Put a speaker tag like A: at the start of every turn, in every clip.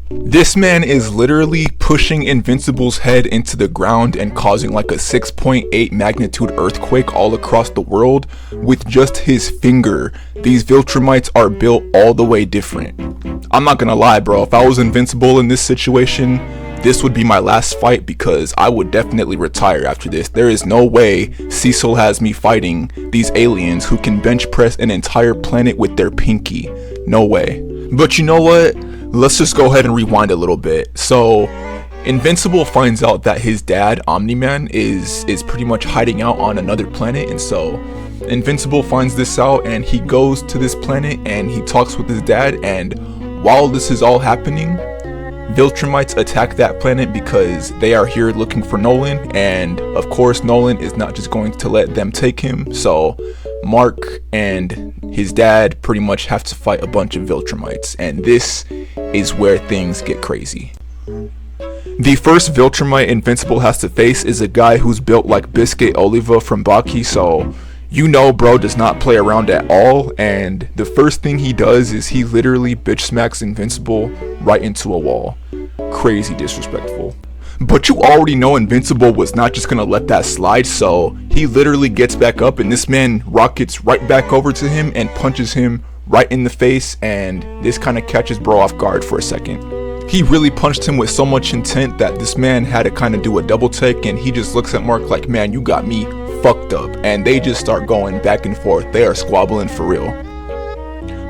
A: This man is literally pushing Invincible's head into the ground and causing like a 6.8 magnitude earthquake all across the world with just his finger. These Viltrumites are built all the way different. I'm not gonna lie, bro, if I was Invincible in this situation, this would be my last fight because I would definitely retire after this. There is no way Cecil has me fighting these aliens who can bench press an entire planet with their pinky. No way. But you know what? Let's just go ahead and rewind a little bit. So Invincible finds out that his dad, Omni-Man, is pretty much hiding out on another planet, and so Invincible finds this out and he goes to this planet and he talks with his dad, and while this is all happening, Viltrumites attack that planet because they are here looking for Nolan, and of course Nolan is not just going to let them take him, so Mark and his dad pretty much have to fight a bunch of Viltrumites, and this is where things get crazy. The first Viltrumite Invincible has to face is a guy who's built like Biscuit Oliva from Baki, so you know bro does not play around at all, and the first thing he does is he literally bitch smacks Invincible right into a wall. Crazy disrespectful. But you already know Invincible was not just gonna let that slide, so he literally gets back up and this man rockets right back over to him and punches him right in the face, and this kind of catches bro off guard for a second. He really punched him with so much intent that this man had to kind of do a double take, and he just looks at Mark like, man, you got me fucked up, and they just start going back and forth. They are squabbling for real.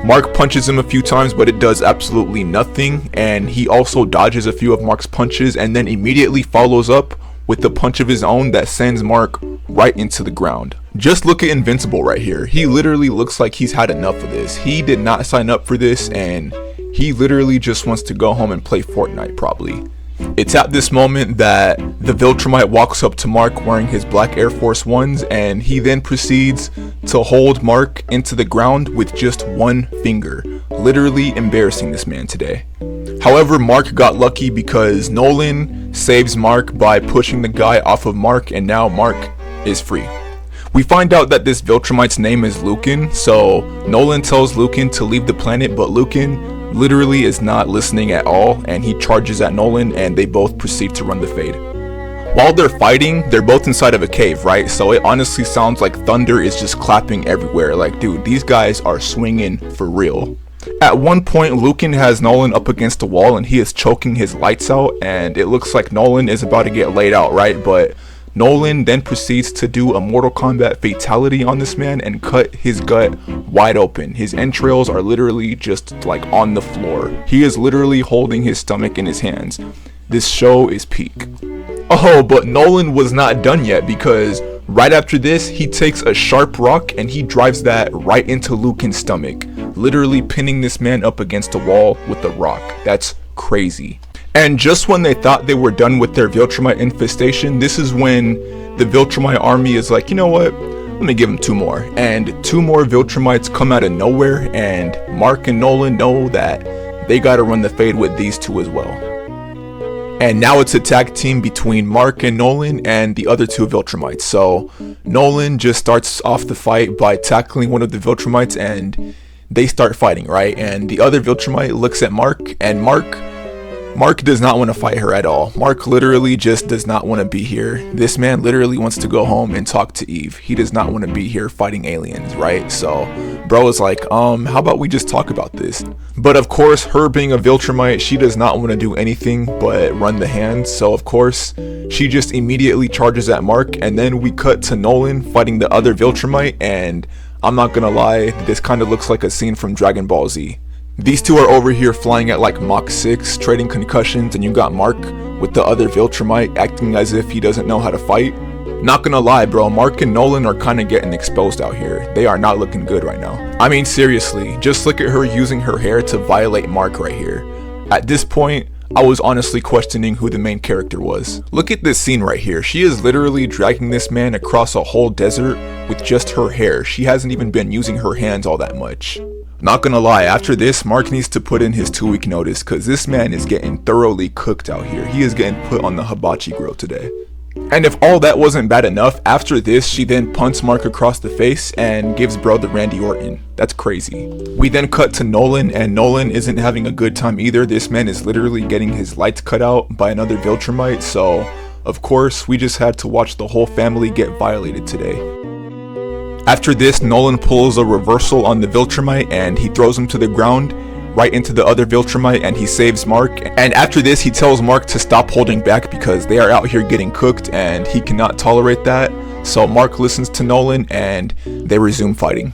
A: Mark punches him a few times, but it does absolutely nothing, and he also dodges a few of Mark's punches and then immediately follows up with the punch of his own that sends Mark right into the ground. Just look at Invincible right here. He literally looks like he's had enough of this. He did not sign up for this, and he literally just wants to go home and play Fortnite probably. It's at this moment that the Viltrumite walks up to Mark wearing his black Air Force Ones, and he then proceeds to hold Mark into the ground with just one finger, literally embarrassing this man today. However, Mark got lucky because Nolan saves Mark by pushing the guy off of Mark, and now Mark is free. We find out that this Viltrumite's name is Lucan, so Nolan tells Lucan to leave the planet, but Lucan literally is not listening at all, and he charges at Nolan and they both proceed to run the fade. While they're fighting, they're both inside of a cave, right? So it honestly sounds like thunder is just clapping everywhere. Like, dude, these guys are swinging for real. At one point, Lucan has Nolan up against the wall and he is choking his lights out, and it looks like Nolan is about to get laid out, right? But Nolan then proceeds to do a Mortal Kombat fatality on this man and cut his gut wide open. His entrails are literally just like on the floor. He is literally holding his stomach in his hands. This show is peak. Oh, but Nolan was not done yet, because right after this, he takes a sharp rock and he drives that right into Lucan's stomach, literally pinning this man up against a wall with a rock. That's crazy. And just when they thought they were done with their Viltrumite infestation, this is when the Viltrumite army is like, you know what, let me give them two more. And two more Viltrumites come out of nowhere, and Mark and Nolan know that they gotta run the fade with these two as well. And now it's a tag team between Mark and Nolan and the other two Viltrumites. So Nolan just starts off the fight by tackling one of the Viltrumites, and they start fighting, right? And the other Viltrumite looks at Mark, and Mark does not want to fight her at all. Mark literally just does not want to be here. This man literally wants to go home and talk to Eve. He does not want to be here fighting aliens, right? So bro is like, how about we just talk about this? But of course, her being a Viltrumite, she does not want to do anything but run the hand. So of course, she just immediately charges at Mark, and then we cut to Nolan fighting the other Viltrumite, and I'm not gonna lie, this kind of looks like a scene from Dragon Ball Z. These two are over here flying at like Mach 6, trading concussions, and you got Mark with the other Viltrumite acting as if he doesn't know how to fight. Not gonna lie, bro, Mark and Nolan are kind of getting exposed out here. They are not looking good right now. I mean, seriously, just look at her using her hair to violate Mark right here. At this point, I was honestly questioning who the main character was. Look at this scene right here. She is literally dragging this man across a whole desert with just her hair. She hasn't even been using her hands all that much. Not gonna lie, after this, Mark needs to put in his 2-week notice, because this man is getting thoroughly cooked out here. He is getting put on the hibachi grill today. And if all that wasn't bad enough, after this, she then punts Mark across the face and gives bro the Randy Orton. That's crazy. We then cut to Nolan, and Nolan isn't having a good time either. This man is literally getting his lights cut out by another Viltrumite, so of course, we just had to watch the whole family get violated today. After this, Nolan pulls a reversal on the Viltrumite and he throws him to the ground, right into the other Viltrumite, and he saves Mark. And after this, he tells Mark to stop holding back because they are out here getting cooked and he cannot tolerate that. So Mark listens to Nolan and they resume fighting.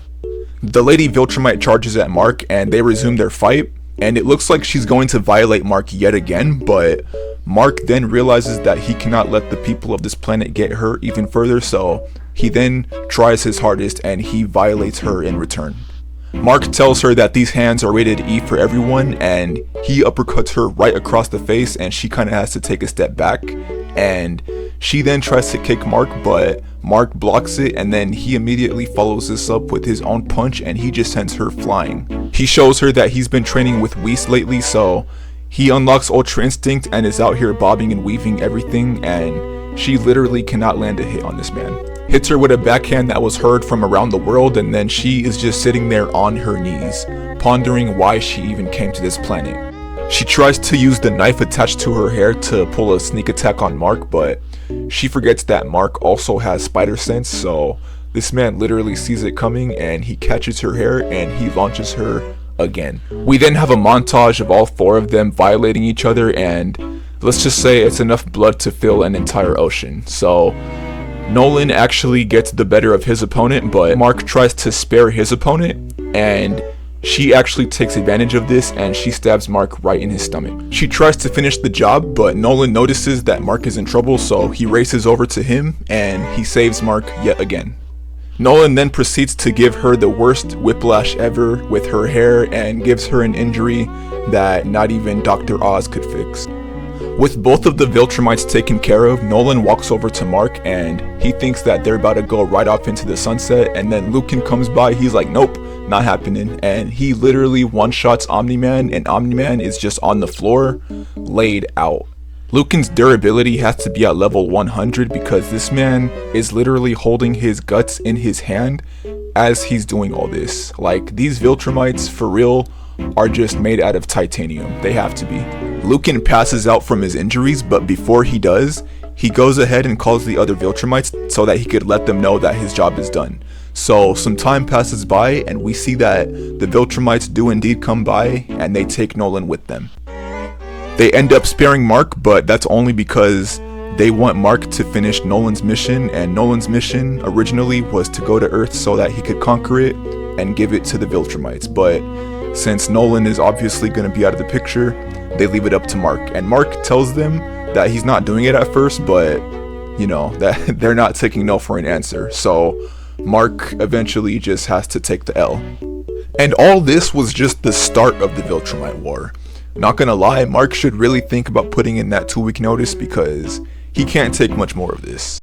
A: The lady Viltrumite charges at Mark and they resume their fight, and it looks like she's going to violate Mark yet again, but Mark then realizes that he cannot let the people of this planet get hurt even further, so he then tries his hardest and he violates her in return. Mark tells her that these hands are rated E for everyone, and he uppercuts her right across the face and she kind of has to take a step back, and she then tries to kick Mark, but Mark blocks it, and then he immediately follows this up with his own punch and he just sends her flying. He shows her that he's been training with Whis lately, so he unlocks Ultra Instinct and is out here bobbing and weaving everything, and she literally cannot land a hit on this man. Hits her with a backhand that was heard from around the world, and then she is just sitting there on her knees, pondering why she even came to this planet. She tries to use the knife attached to her hair to pull a sneak attack on Mark, but she forgets that Mark also has spider sense, so this man literally sees it coming and he catches her hair and he launches her again. We then have a montage of all four of them violating each other, and let's just say it's enough blood to fill an entire ocean. So Nolan actually gets the better of his opponent, but Mark tries to spare his opponent, and she actually takes advantage of this and she stabs Mark right in his stomach. She tries to finish the job, but Nolan notices that Mark is in trouble, so he races over to him and he saves Mark yet again. Nolan then proceeds to give her the worst whiplash ever with her hair and gives her an injury that not even Dr. Oz could fix. With both of the Viltrumites taken care of, Nolan walks over to Mark and he thinks that they're about to go right off into the sunset, and then Lucan comes by. He's like, nope, not happening, and he literally one-shots Omni-Man, and Omni-Man is just on the floor, laid out. Lucan's durability has to be at level 100 because this man is literally holding his guts in his hand as he's doing all this. Like, these Viltrumites for real are just made out of titanium. They have to be. Lucan passes out from his injuries, but before he does, he goes ahead and calls the other Viltrumites so that he could let them know that his job is done. So some time passes by and we see that the Viltrumites do indeed come by and they take Nolan with them. They end up sparing Mark, but that's only because they want Mark to finish Nolan's mission, and Nolan's mission originally was to go to Earth so that he could conquer it and give it to the Viltrumites. But since Nolan is obviously going to be out of the picture, they leave it up to Mark, and Mark tells them that he's not doing it at first, but you know, that they're not taking no for an answer, so Mark eventually just has to take the L. And all this was just the start of the Viltrumite War. Not gonna lie, Mark should really think about putting in that 2-week notice because he can't take much more of this.